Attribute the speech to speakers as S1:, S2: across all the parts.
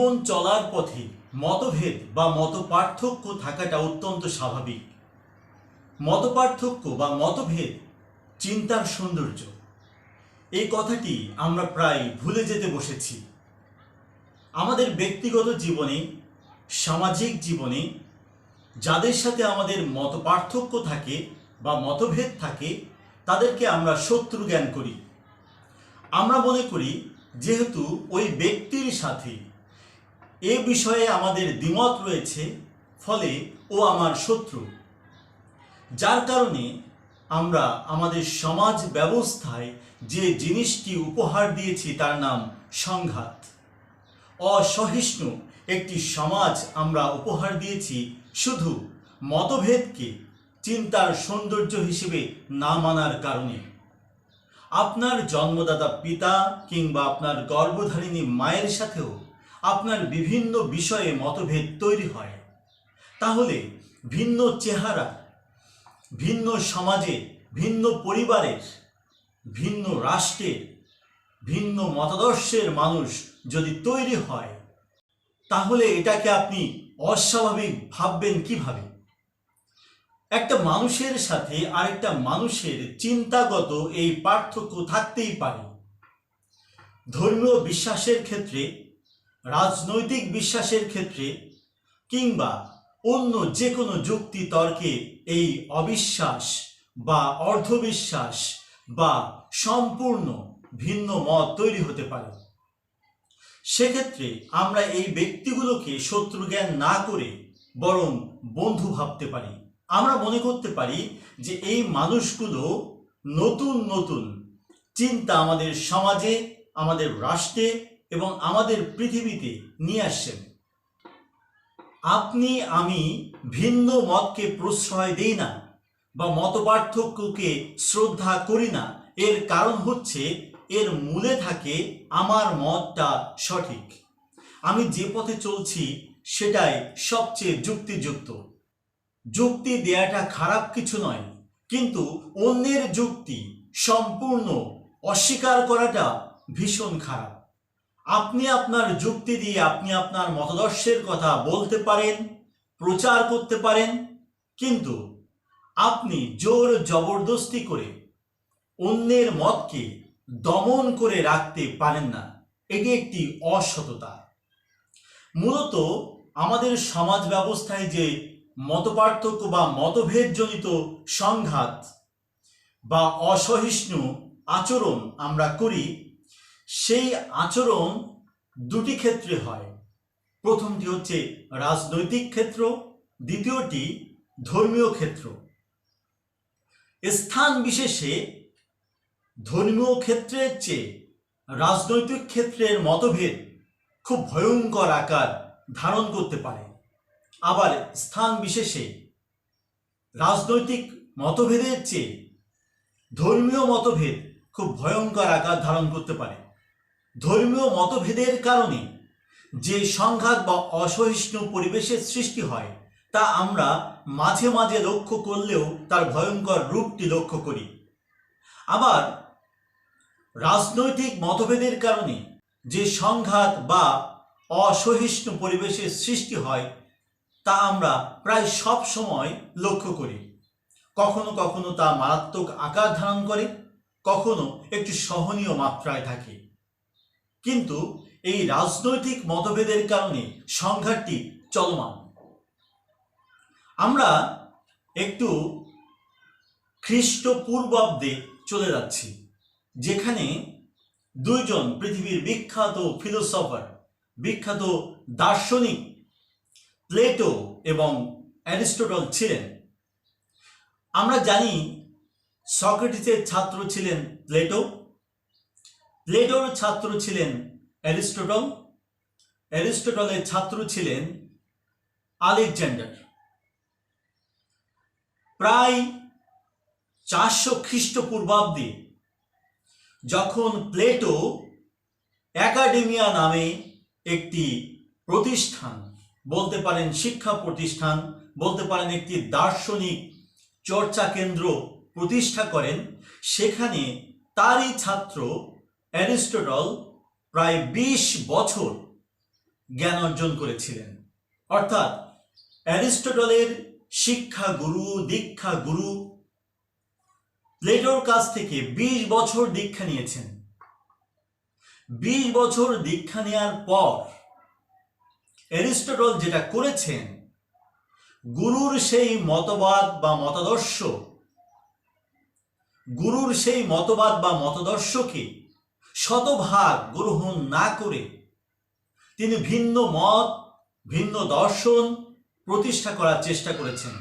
S1: জীবন চলার পথে মতভেদ বা মতপার্থক্য থাকাটা অত্যন্ত স্বাভাবিক। মতপার্থক্য বা মতভেদ চিন্তার সৌন্দর্য, এই কথাটি আমরা প্রায় ভুলে যেতে বসেছি। আমাদের ব্যক্তিগত জীবনে, সামাজিক জীবনে যাদের সাথে আমাদের মতপার্থক্য থাকে বা মতভেদ থাকে তাদেরকে আমরা শত্রু জ্ঞান করি। আমরা মনে করি যেহেতু ওই ব্যক্তির সাথে এ বিষয়ে আমাদের দ্বিমত রয়েছে, ফলে ও আমার শত্রু। যার কারণে আমরা আমাদের সমাজ ব্যবস্থায় যে জিনিসটি উপহার দিয়েছি তার নাম সংঘাত। অসহিষ্ণু একটি সমাজ আমরা উপহার দিয়েছি শুধু মতভেদকে চিন্তার সৌন্দর্য হিসেবে না মানার কারণে। আপনার জন্মদাতা পিতা কিংবা আপনার গর্ভধারিণী মায়ের সাথেও আপনার বিভিন্ন বিষয়ে মতভেদ তৈরি হয়। তাহলে ভিন্ন চেহারা, ভিন্ন সমাজে, ভিন্ন পরিবারের, ভিন্ন রাষ্ট্রের, ভিন্ন মতাদর্শের মানুষ যদি তৈরি হয়, তাহলে এটাকে আপনি অস্বাভাবিক ভাববেন কিভাবে? একটা মানুষের সাথে আরেকটা মানুষের চিন্তাগত এই পার্থক্য থাকতেই পারে। ধর্মীয় বিশ্বাসের ক্ষেত্রে, রাজনৈতিক বিশ্বাসের ক্ষেত্রে কিংবা অন্য যে কোনো যুক্তি তর্কে এই অবিশ্বাস বা অর্ধবিশ্বাস বা সম্পূর্ণ ভিন্ন মত তৈরি হতে পারে। সেক্ষেত্রে আমরা এই ব্যক্তিগুলোকে শত্রুজ্ঞান না করে বরং বন্ধু ভাবতে পারি। আমরা মনে করতে পারি যে এই মানুষগুলো নতুন নতুন চিন্তা আমাদের সমাজে, আমাদের রাষ্ট্রে এবং আমাদের পৃথিবীতে নিয়ে আসছেন। আপনি আমি ভিন্ন মতকে প্রশ্রয় দেই না বা মতপার্থক্যকে শ্রদ্ধা করি না, এর কারণ হচ্ছে এর মূলে থাকে আমার মতটা সঠিক, আমি যে পথে চলছি সেটাই সবচেয়ে যুক্তিযুক্ত। যুক্তি দেয়াটা খারাপ কিছু নয়, কিন্তু অন্যের যুক্তি সম্পূর্ণ অস্বীকার করাটা ভীষণ খারাপ। আপনি আপনার যুক্তি দিয়ে আপনি আপনার মতাদর্শের কথা বলতে পারেন, প্রচার করতে পারেন, কিন্তু আপনি জোর জবরদস্তি করে অন্যের মতকে দমন করে রাখতে পারেন না। এটি একটি অসততা। মূলত আমাদের সমাজ ব্যবস্থায় যে মতপার্থক্য বা মতভেদজনিত সংঘাত বা অসহিষ্ণু আচরণ আমরা করি, সেই আচরণ দুটি ক্ষেত্রে হয়। প্রথমটি হচ্ছে রাজনৈতিক ক্ষেত্র, দ্বিতীয়টি ধর্মীয় ক্ষেত্র। স্থান বিশেষে ধর্মীয় ক্ষেত্রের চেয়ে রাজনৈতিক ক্ষেত্রের মতভেদ খুব ভয়ঙ্কর আকার ধারণ করতে পারে। আবার স্থান বিশেষে রাজনৈতিক মতভেদের চেয়ে ধর্মীয় মতভেদ খুব ভয়ঙ্কর আকার ধারণ করতে পারে। ধর্মীয় মতভেদের কারণে যে সংঘাত বা অসহিষ্ণু পরিবেশের সৃষ্টি হয় তা আমরা মাঝে মাঝে লক্ষ্য করলেও তার ভয়ঙ্কর রূপটি লক্ষ্য করি। আবার রাজনৈতিক মতভেদের কারণে যে সংঘাত বা অসহিষ্ণু পরিবেশের সৃষ্টি হয় তা আমরা প্রায় সব সময় লক্ষ্য করি। কখনো কখনো তা মারাত্মক আকার ধারণ করে, কখনো একটু সহনীয় মাত্রায় থাকে। কিন্তু এই রাজনৈতিক মতভেদের কারণে সংঘাতটি চলমান। আমরা একটু খ্রিস্টপূর্বাব্দে চলে যাচ্ছি, যেখানে দুইজন পৃথিবীর বিখ্যাত ফিলোসফার, বিখ্যাত দার্শনিক প্লেটো এবং অ্যারিস্টটল ছিলেন। আমরা জানি সক্রেটিসের ছাত্র ছিলেন প্লেটো, প্লেটোর ছাত্র ছিলেন অ্যারিস্টটল, অ্যারিস্টটলের ছাত্র ছিলেন আলেকজান্ডার। প্রায় 400 খ্রিস্টপূর্বাব্দে যখন প্লেটো একাডেমিয়া নামে একটি প্রতিষ্ঠান, বলতে পারেন শিক্ষা প্রতিষ্ঠান, বলতে পারেন একটি দার্শনিক চর্চা কেন্দ্র প্রতিষ্ঠা করেন, সেখানে তারই ছাত্র অ্যারিস্টটল প্রায় 20 বছর জ্ঞান অর্জন করেছিলেন। অর্থাৎ অ্যারিস্টটলের শিক্ষা গুরু, দীক্ষা গুরু প্লেটোর কাছ থেকে 20 বছর দীক্ষা নিয়েছেন। 20 বছর দীক্ষা নেওয়ার পর অ্যারিস্টটল যেটা করেছেন, গুরুর সেই মতবাদ বা মতদর্শকে শতভাগ গ্রহণ না করে তিনি ভিন্ন মত, ভিন্ন দর্শন প্রতিষ্ঠা করার চেষ্টা করেছেন।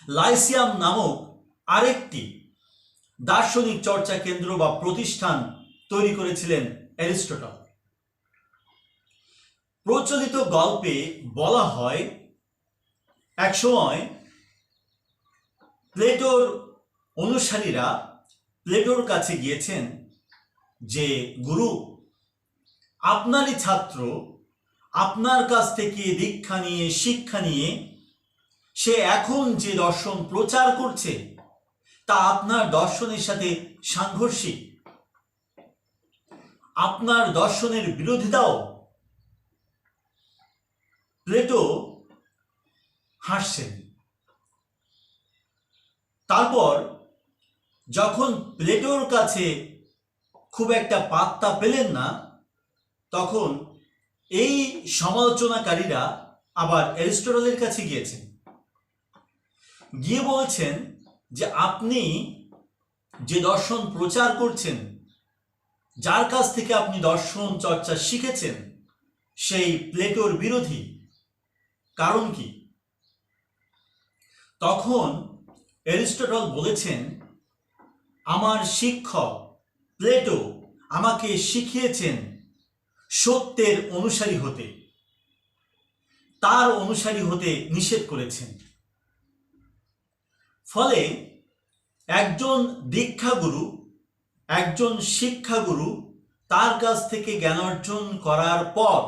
S1: লাইসিয়াম নামক আরেকটি দার্শনিক চর্চা কেন্দ্র বা প্রতিষ্ঠান তৈরি করেছিলেন অ্যারিস্টটল। প্রচলিত গল্পে বলা হয় একসময় প্লেটোর অনুসারীরা প্লেটোর কাছে গিয়েছেন যে, গুরু, আপনারই ছাত্র আপনার কাছ থেকে দীক্ষা নিয়ে, শিক্ষা নিয়ে সে এখন যে দর্শন প্রচার করছে তা আপনার দর্শনের সাথে সাংঘর্ষিক, আপনার দর্শনের বিরোধিতাও। প্লেটো হাসছেন। তারপর যখন প্লেটোর কাছে খুব একটা পাত্তা পেলেন না, তখন এই সমালোচনাকারীরা আবার অ্যারিস্টটলের কাছে গিয়েছেন, গিয়ে বলছেন যে আপনি যে দর্শন প্রচার করছেন, যার কাছ থেকে আপনি দর্শন চর্চা শিখেছেন, সেই প্লেটোর বিরোধী। কারণ কি? তখন অ্যারিস্টটল বলেছেন, আমার শিক্ষক প্লেটো আমাকে শিখিয়েছেন সত্যের অনুসারী হতে, তার অনুসারী হতে নিষেধ করেছেন। ফলে একজন দীক্ষাগুরু, একজন শিক্ষাগুরু তার কাছ থেকে জ্ঞান অর্জন করার পর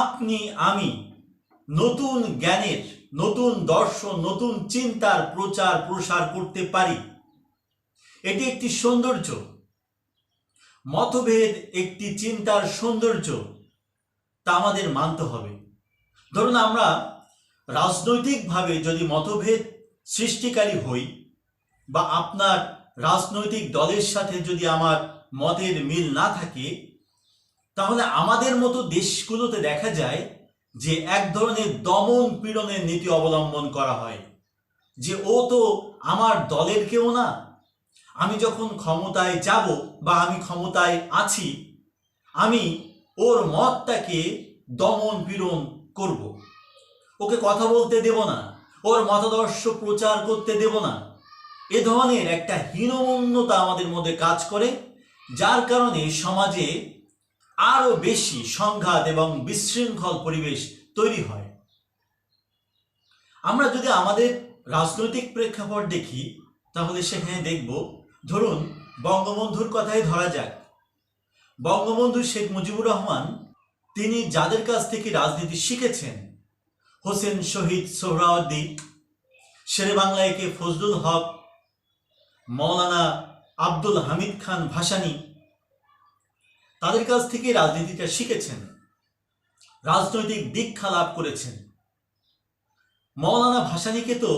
S1: আপনি আমি নতুন জ্ঞানের, নতুন দর্শন, নতুন চিন্তার প্রচার প্রসার করতে পারি। এটি একটি সৌন্দর্য। মতভেদ একটি চিন্তার সৌন্দর্য, তা আমাদের মানতে হবে। ধরুন, আমরা রাজনৈতিকভাবে যদি মতভেদ সৃষ্টিকারী হই, বা আপনার রাজনৈতিক দলের সাথে যদি আমার মতের মিল না থাকে, তাহলে আমাদের মতো দেশগুলোতে দেখা যায় যে এক ধরনের দমন পীড়নের নীতি অবলম্বন করা হয়, যে ও তো আমার দলের কেউ না, আমি যখন ক্ষমতায় যাব বা আমি ক্ষমতায় আছি, আমি ওর মতটাকে দমন পীড়ন করব, ওকে কথা বলতে দেব না, ওর মতাদর্শ প্রচার করতে দেব না। এ ধরনের একটা হীনমন্যতা আমাদের মধ্যে কাজ করে, যার কারণে সমাজে আরো বেশি সংঘাত এবং বিশৃঙ্খল পরিবেশ তৈরি হয়। আমরা যদি আমাদের রাজনৈতিক প্রেক্ষাপট দেখি, তাহলে সেখানে দেখব, ধরুন বঙ্গবন্ধুর কথাই ধরা যাক। বঙ্গবন্ধু শেখ মুজিবুর রহমান, তিনি যাদের কাছ থেকে রাজনীতি শিখেছেন, হোসেন শহীদ সোহরাওয়ার্দী, শেরেবাংলা একে ফজলুল হক, মৌলানা আব্দুল হামিদ খান ভাসানী, তাদের কাছ থেকে রাজনীতিটা শিখেছেন, রাজনৈতিক দীক্ষা লাভ করেছেন। মৌলানা ভাসানীকে তো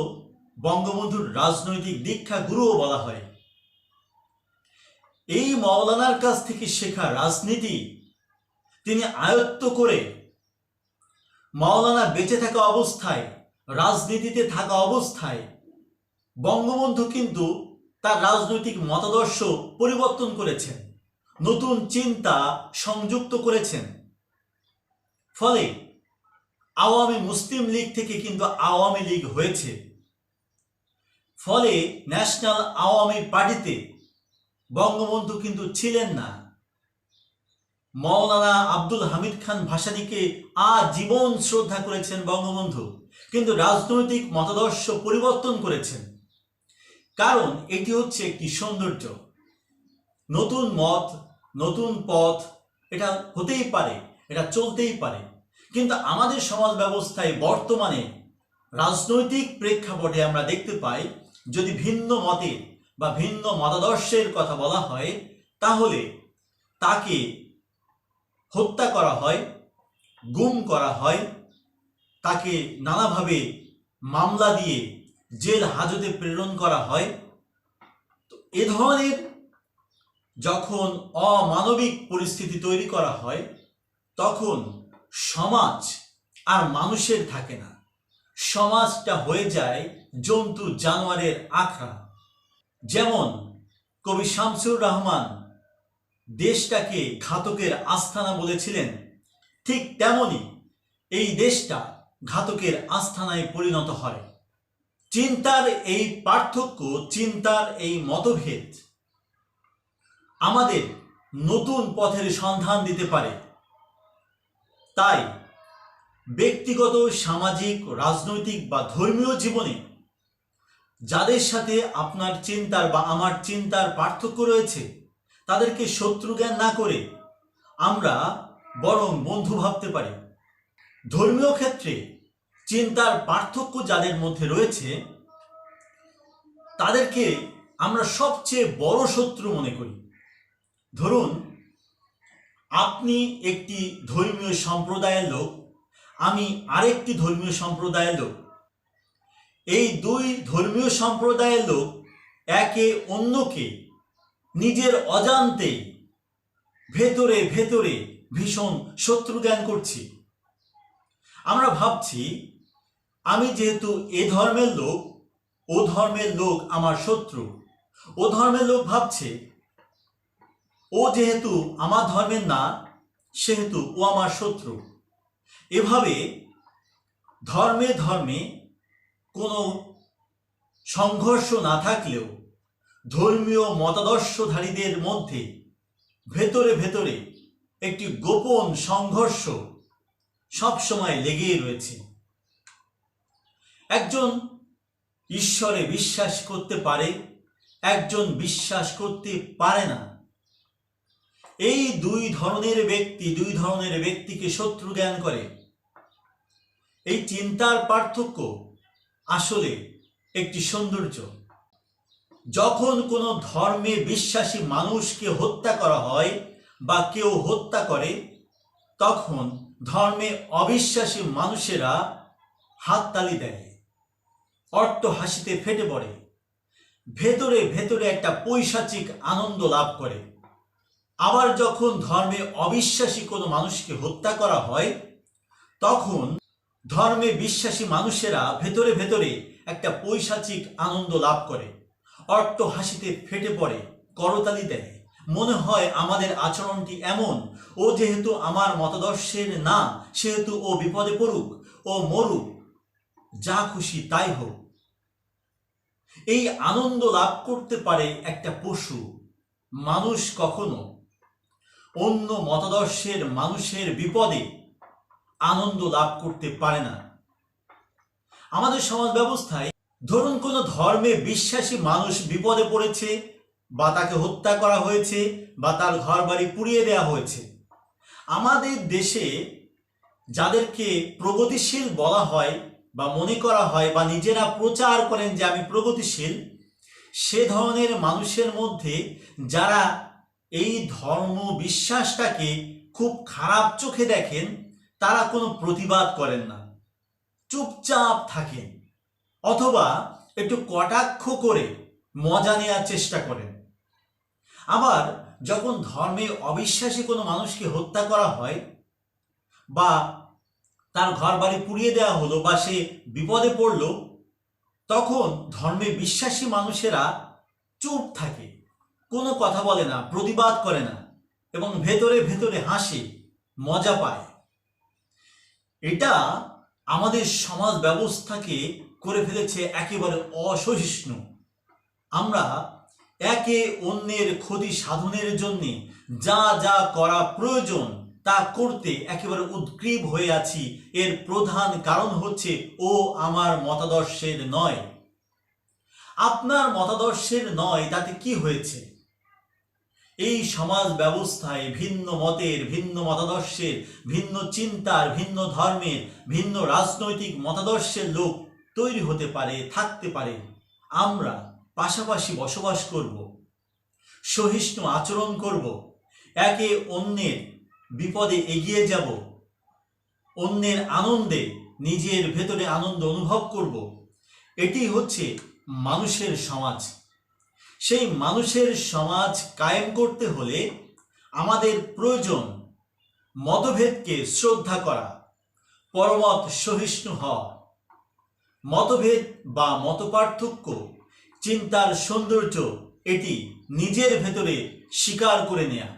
S1: বঙ্গবন্ধুর রাজনৈতিক দীক্ষা গুরুও বলা হয়। এই মৌলানার কাছ থেকে শেখা রাজনীতি তিনি আয়ত্ত করে মৌলানা বেঁচে থাকা অবস্থায়, রাজনীতিতে থাকা অবস্থায়, বঙ্গবন্ধু কিন্তু তার রাজনৈতিক মতাদর্শ পরিবর্তন করেছেন, নতুন চিন্তা সংযুক্ত করেছেন। ফলে আওয়ামী মুসলিম লীগ থেকে কিন্তু আওয়ামী লীগ হয়েছে। ফলে ন্যাশনাল আওয়ামী পার্টিতে বঙ্গবন্ধু কিন্তু ছিলেন না। মৌলানা আব্দুল হামিদ খান ভাসানীকে আজীবন শ্রদ্ধা করেছেন বঙ্গবন্ধু, কিন্তু রাজনৈতিক মতাদর্শ পরিবর্তন করেছেন। কারণ এটি হচ্ছে একটি সৌন্দর্য। নতুন মত, নতুন পথ, এটা হতেই পারে, এটা চলতেই পারে। কিন্তু আমাদের সমাজ ব্যবস্থায় বর্তমানে রাজনৈতিক প্রেক্ষাপটে আমরা দেখতে পাই, যদি ভিন্ন মতে বা ভিন্ন মতাদর্শের কথা বলা হয়, তাহলে তাকে হত্যা করা হয়, গুম করা হয়, তাকে নানাভাবে মামলা দিয়ে জেল হাজতে প্রেরণ করা হয়। তো এ ধরনের যখন অমানবিক পরিস্থিতি তৈরি করা হয়, তখন সমাজ আর মানুষের থাকে না, সমাজটা হয়ে যায় জন্তু জানোয়ারের আখড়া। যেমন কবি শামসুর রহমান দেশটাকে ঘাতকের আস্তানা বলেছিলেন, ঠিক তেমনি এই দেশটা ঘাতকের আস্তানায় পরিণত হয়। চিন্তার এই পার্থক্য, চিন্তার এই মতভেদ আমাদের নতুন পথের সন্ধান দিতে পারে। তাই ব্যক্তিগত, সামাজিক, রাজনৈতিক বা ধর্মীয় জীবনে যাদের সাথে আপনার চিন্তার বা আমার চিন্তার পার্থক্য রয়েছে, তাদেরকে শত্রু জ্ঞান না করে আমরা বরং বন্ধু ভাবতে পারি। ধর্মীয় ক্ষেত্রে চিন্তার পার্থক্য যাদের মধ্যে রয়েছে, তাদেরকে আমরা সবচেয়ে বড় শত্রু মনে করি। ধরুন, আপনি একটি ধর্মীয় সম্প্রদায়ের লোক, আমি আরেকটি ধর্মীয় সম্প্রদায়ের লোক। এই দুই ধর্মীয় সম্প্রদায়ের লোক একে অন্যকে নিজের অজান্তে ভেতরে ভেতরে ভীষণ শত্রু জ্ঞান করছি। আমরা ভাবছি আমি যেহেতু এ ধর্মের লোক, ও ধর্মের লোক আমার শত্রু। ও ধর্মের লোক ভাবছে ও যেহেতু আমার ধর্মের না, সেহেতু ও আমার শত্রু। এভাবে ধর্মে ধর্মে কোনো সংঘর্ষ না থাকলেও ধর্মীয় মতাদর্শধারীদের মধ্যে ভেতরে ভেতরে একটি গোপন সংঘর্ষ সবসময় লেগেই রয়েছে। একজন ঈশ্বরে বিশ্বাস করতে পারে, একজন বিশ্বাস করতে পারে না। এই দুই ধরনের ব্যক্তিকে শত্রু জ্ঞান করে। এই চিন্তার পার্থক্য আসলে একটি সৌন্দর্য। যখন কোনো ধর্মে বিশ্বাসী মানুষকে হত্যা করা হয় বা কেউ হত্যা করে, তখন ধর্মে অবিশ্বাসী মানুষেরা হাততালি দেয়, অট্টহাসিতে ফেটে পড়ে, ভেতরে ভেতরে একটা পৈশাচিক আনন্দ লাভ করে। আবার যখন ধর্মে অবিশ্বাসী কোনো মানুষকে হত্যা করা হয়, তখন ধর্মে বিশ্বাসী মানুষেরা ভেতরে ভেতরে একটা পৈশাচিক আনন্দ লাভ করে, অট্টহাসিতে ফেটে পড়ে, করতালি দেয়। মনে হয় আমাদের আচরণটি এমন, ও যেহেতু আমার মতাদর্শের না, সেহেতু ও বিপদে পড়ুক, ও মরুক, যা খুশি তাই হোক। এই আনন্দ লাভ করতে পারে একটা পশু। মানুষ কখনো অন্য মতাদর্শের মানুষের বিপদে আনন্দ লাভ করতে পারে না। আমাদের সমাজ ব্যবস্থায় ধরুন কোনো ধর্মে বিশ্বাসী মানুষ বিপদে পড়েছে, বা তাকে হত্যা করা হয়েছে, বা তার ঘরবাড়ি পুড়িয়ে দেওয়া হয়েছে। আমাদের দেশে যাদেরকে প্রগতিশীল বলা হয় বা মনে করা হয়, বা নিজেরা প্রচার করেন যে আমি প্রগতিশীল, সে ধরনের মানুষের মধ্যে যারা এই ধর্ম বিশ্বাসটাকে খুব খারাপ চোখে দেখেন, তারা কোনো প্রতিবাদ করেন না, চুপচাপ থাকেন, অথবা একটু কটাক্ষ করে মজা নেওয়ার চেষ্টা করেন। আবার যখন ধর্মে অবিশ্বাসী কোনো মানুষকে হত্যা করা হয়, বা তার ঘর বাড়ি পুড়িয়ে দেওয়া হলো, বা সে বিপদে পড়ল, তখন ধর্মে বিশ্বাসী মানুষেরা চুপ থাকে, কোনো কথা বলে না, প্রতিবাদ করে না, এবং ভেতরে ভেতরে হাসে, মজা পায়। এটা আমাদের সমাজ ব্যবস্থাকে করে ফেলেছে একেবারে অসহিষ্ণু। আমরা একে অন্যের ক্ষতি সাধনের জন্য যা যা করা প্রয়োজন তা করতে একেবারে উদ্গ্রীব হয়ে আছি। এর প্রধান কারণ হচ্ছে ও আমার মতাদর্শের নয়। আপনার মতাদর্শের নয়, তাতে কি হয়েছে? এই সমাজ ব্যবস্থায় ভিন্ন মতের, ভিন্ন মতাদর্শের, ভিন্ন চিন্তার, ভিন্ন ধর্মের, ভিন্ন রাজনৈতিক মতাদর্শের লোক তৈরি হতে পারে, থাকতে পারে। আমরা পাশাপাশি বসবাস করব, সহিষ্ণু আচরণ করব, একে অন্যের বিপদে এগিয়ে যাব, অন্যের আনন্দে নিজের ভেতরে আনন্দ অনুভব করব, এটি হচ্ছে মানুষের সমাজ। সেই মানুষের সমাজ কায়েম করতে হলে আমাদের প্রয়োজন মতভেদকে শ্রদ্ধা করা, পরমত সহিষ্ণু হওয়া। মতভেদ বা মতপার্থক্য চিন্তার সৌন্দর্য, এটি নিজের ভেতরে স্বীকার করে নেয়া।